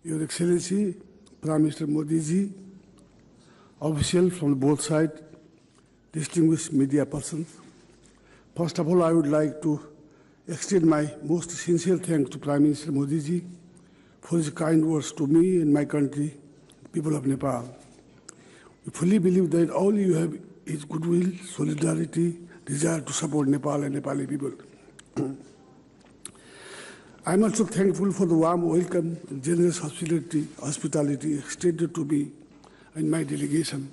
Your Excellency, Prime Minister Modi ji, officials from both sides, distinguished media persons. First of all, I would like to extend my most sincere thanks to Prime Minister Modi ji for his kind words to me and my country, people of Nepal. We fully believe that all you have is goodwill, solidarity, desire to support Nepal and Nepali people. I am also thankful for the warm welcome and generous hospitality extended to me and my delegation.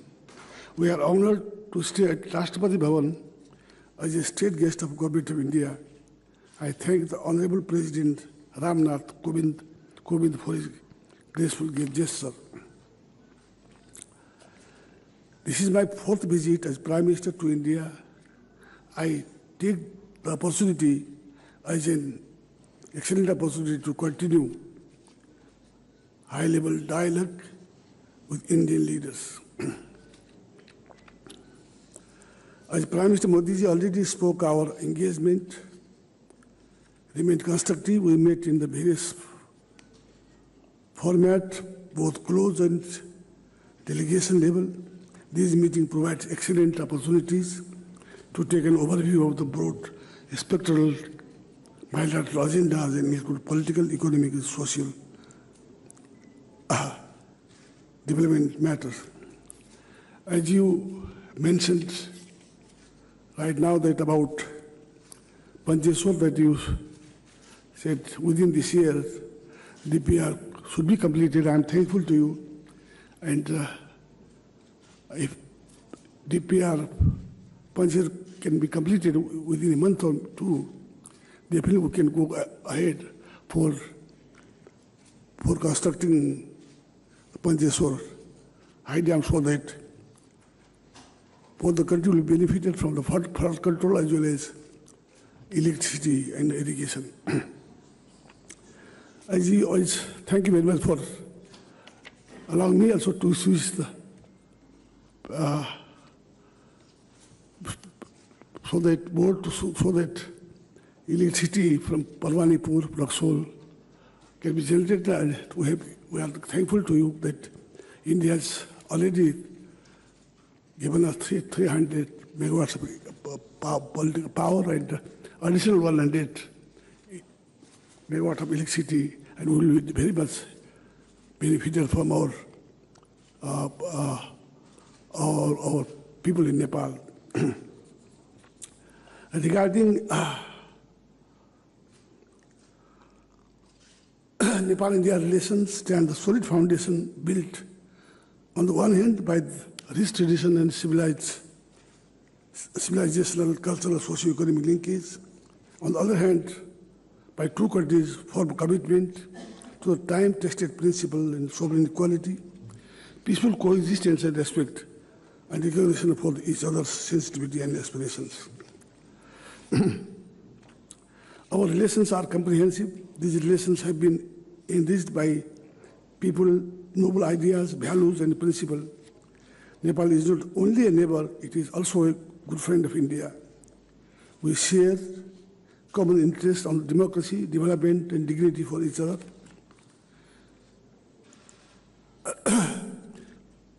We are honored to stay at Rashtrapati Bhavan as a state guest of Government of India. I thank the Honorable President Ramnath Kovind for his graceful gesture. This is my fourth visit as Prime Minister to India. I take the opportunity as an excellent opportunity to continue high-level dialogue with Indian leaders. As Prime Minister Modi ji already spoke, our engagement remained constructive. We met in the various formats, both close and delegation level. This meeting provides excellent opportunities to take an overview of the broad spectral bilateral agendas and include political, economic, and social development matters. As you mentioned right now that about Pancheshwar that you said within this year, DPR should be completed. I am thankful to you. And if DPR Pancheshwar can be completed within a month or two, definitely we can go ahead for constructing Pancheshwar high dam so that both the country will be benefited from the flood control as well as electricity and irrigation. As you always, thank you very much for allowing me also to switch the so that electricity from Parvanipur, Raksol can be generated, and we are thankful to you that India has already given us 300 megawatts of power and additional 100 megawatts of electricity, and we will be very much benefited from our people in Nepal. Regarding Nepal-India relations, stand the solid foundation built on the one hand by the rich tradition and civilizational, cultural, socio-economic linkage. On the other hand, by two countries form commitment to the time-tested principle in sovereign equality, peaceful coexistence and respect, and recognition for each other's sensitivity and aspirations. Our relations are comprehensive. These relations have been enriched by people, noble ideas, values, and principles. Nepal is not only a neighbor, it is also a good friend of India. We share common interests on democracy, development, and dignity for each other. Prime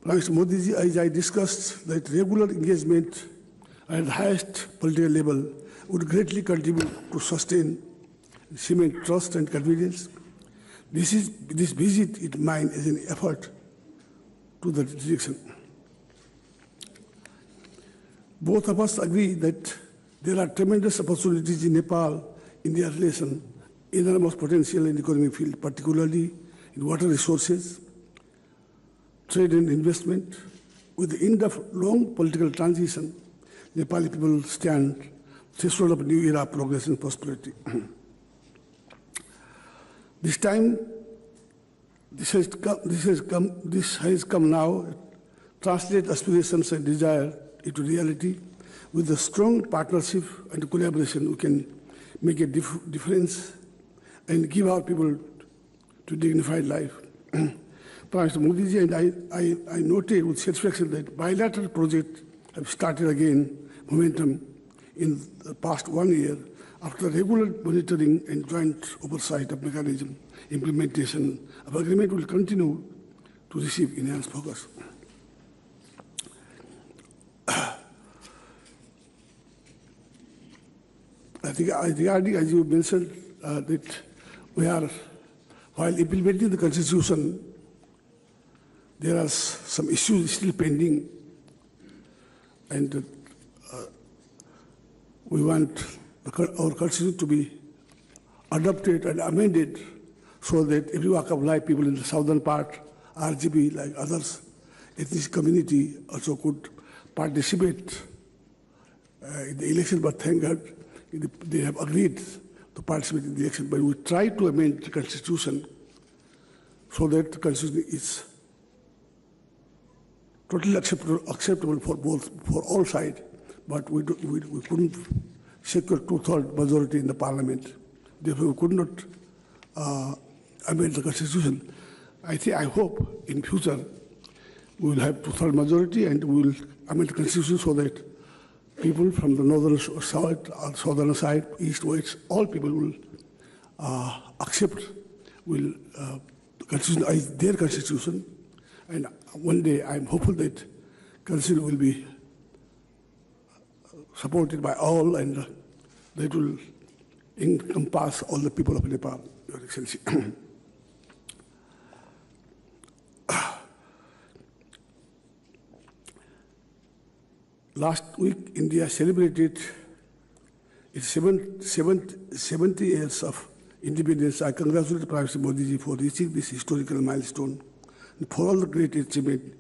Minister Modi ji, as I discussed, that regular engagement at the highest political level would greatly contribute to sustain, cement trust and confidence. This visit is mine as an effort to that direction. Both of us agree that there are tremendous opportunities in Nepal-India relation, enormous potential in the economic field, particularly in water resources, trade and investment. With the end of long political transition, Nepali people stand threshold of a new era of progress and prosperity. This time, this has come now, translate aspirations and desire into reality. With a strong partnership and collaboration, we can make a difference and give our people to dignified life. Prime Minister Modi ji and I noted with satisfaction that bilateral projects have started again momentum in the past 1 year after regular monitoring and joint oversight of mechanism implementation of agreement will continue to receive enhanced focus. I think regarding, as you mentioned, that we are, while implementing the Constitution, there are some issues still pending, and we want our Constitution to be adopted and amended so that every walk of life, people in the southern part, RGB, like others, ethnic community also could participate in the election, but thank God they have agreed to participate in the election. But we try to amend the Constitution so that the Constitution is totally acceptable for all sides. But we couldn't secure two-thirds majority in the Parliament. Therefore, we could not amend the Constitution. I hope in future we will have two-thirds majority and we will amend the Constitution so that people from the northern side, southern side, east, west, all people will accept, will Constitution as their Constitution. And one day I'm hopeful that Constitution will be supported by all and that will encompass all the people of Nepal, Your Excellency. Last week, India celebrated its 70 years of independence. I congratulate Prime Minister Modi ji for reaching this historical milestone and for all the great achievement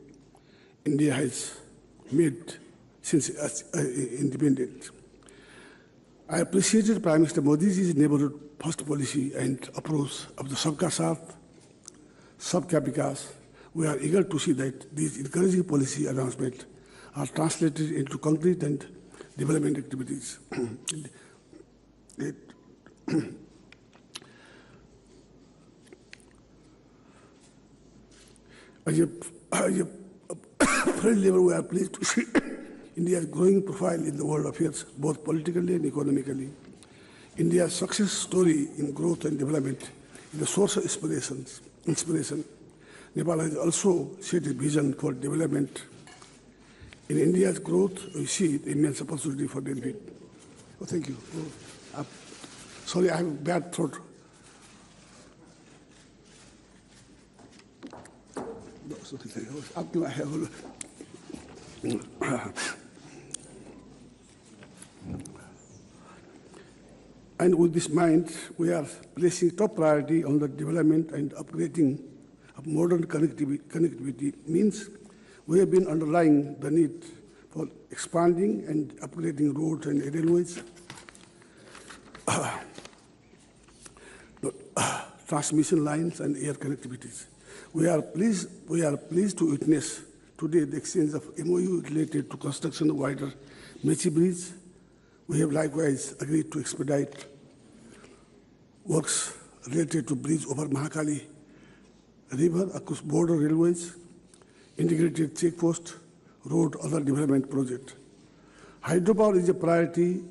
India has made since independence. I appreciated Prime Minister Modi ji's neighborhood first policy and approach of the Sabka Saath, Sabka Vikas. We are eager to see that these encouraging policy announcements are translated into concrete and development activities. As a friend level, we are pleased to see India's growing profile in the world affairs, both politically and economically. India's success story in growth and development is a source of inspiration. Nepal has also set a vision for development. In India's growth, we see immense opportunity for benefit. Oh, thank you. Sorry, I have a bad throat. And with this mind, we are placing top priority on the development and upgrading of modern connectivity. Means we have been underlying the need for expanding and upgrading roads and railways, transmission lines and air connectivities. We are pleased to witness today the exchange of MOU related to construction of wider Mechi Bridge. We have likewise agreed to expedite works related to bridge over Mahakali River across border railways, integrated checkpost, road, other development project. Hydropower is a priority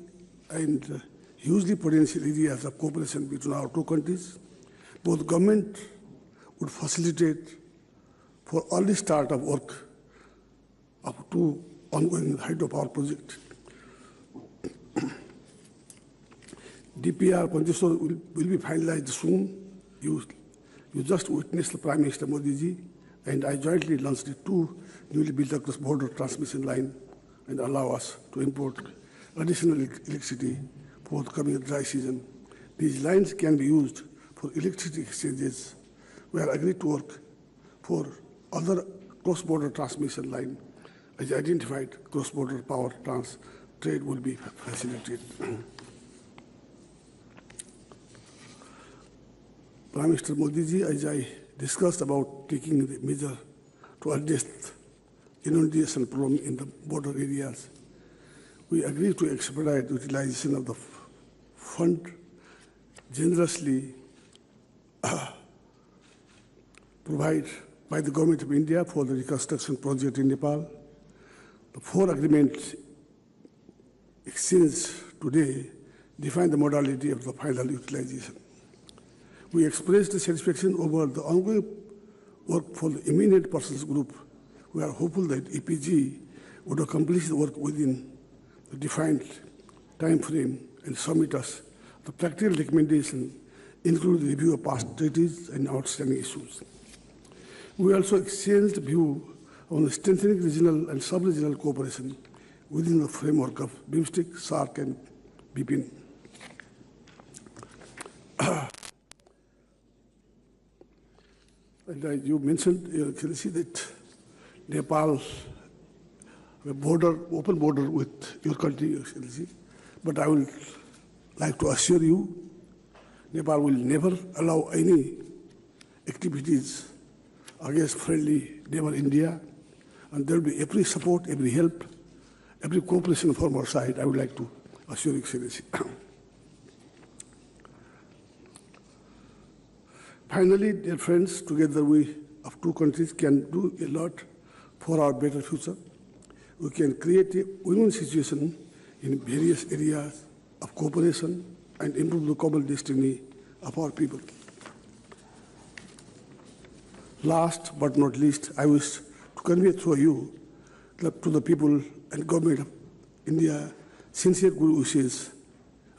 and hugely potential areas of cooperation between our two countries. Both government would facilitate for early start of work up to ongoing hydropower project. DPR Pancheshwar will be finalized soon. You just witnessed the Prime Minister Modi ji and I jointly launched two newly built across border transmission line and allow us to import additional electricity for the coming dry season. These lines can be used for electricity exchanges. We are agreed to work for other cross-border transmission line. As identified, cross-border power trade will be facilitated. Prime Minister Modi ji, as I discussed about taking the measure to address inundation problem in the border areas, we agreed to expedite utilization of the fund generously provided by the Government of India for the reconstruction project in Nepal. The four agreements exchanged today define the modality of the final utilization. We expressed satisfaction over the ongoing work for the eminent persons group. We are hopeful that EPG would accomplish the work within the defined time frame and submit us the practical recommendation, including review of past treaties and outstanding issues. We also exchanged view on strengthening regional and sub-regional cooperation within the framework of BIMSTEC, SAARC, and BPIN. And you mentioned, Your Excellency, that Nepal open border with your country, Your Excellency. But I would like to assure you, Nepal will never allow any activities against friendly neighbor India, and there will be every support, every help, every cooperation from our side. I would like to assure Your Excellency. Finally, dear friends, together we of two countries can do a lot for our better future. We can create a win-win situation in various areas of cooperation and improve the common destiny of our people. Last but not least, I wish to convey through you to the people and government of India sincere good wishes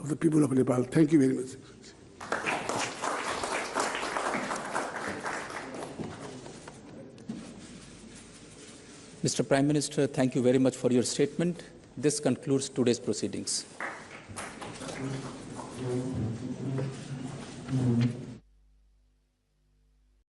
of the people of Nepal. Thank you very much. Mr. Prime Minister, thank you very much for your statement. This concludes today's proceedings.